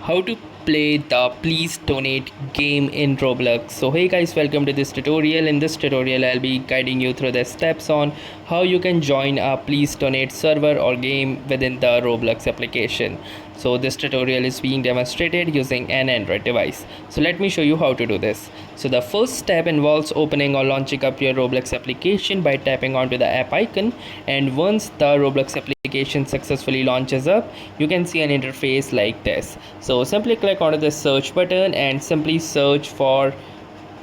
how to play the please donate game in Roblox. So hey guys, welcome to this tutorial. In this tutorial I'll be guiding you through the steps on how you can join a please donate server or game within the Roblox application. So this tutorial is being demonstrated using an Android device. So let me show you how to do this. So the first step involves opening or launching up your Roblox application by tapping onto the app icon, and once the Roblox application successfully launches up, you can see an interface like this. So simply click onto the search button and simply search for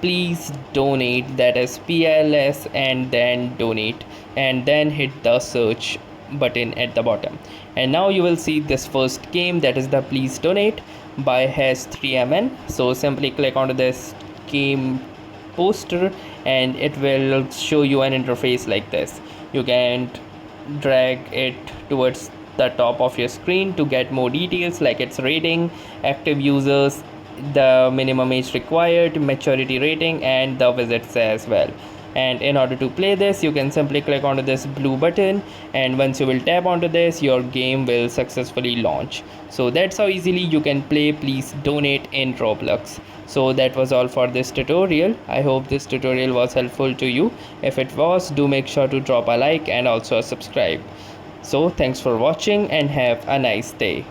please donate, that is PLS, and then donate, and then hit the search button at the bottom. And now you will see this first game, that is the please donate by has3mn. So simply click onto this game poster and it will show you an interface like this. You can drag it towards the top of your screen to get more details like its rating, active users, the minimum age required, maturity rating, and the visits as well. And in order to play this, you can simply click onto this blue button, and once you will tap onto this, your game will successfully launch. So that's how easily you can play please donate in Roblox. So that was all for this tutorial. I hope this tutorial was helpful to you. If it was, do make sure to drop a like and also a subscribe. So thanks for watching and have a nice day.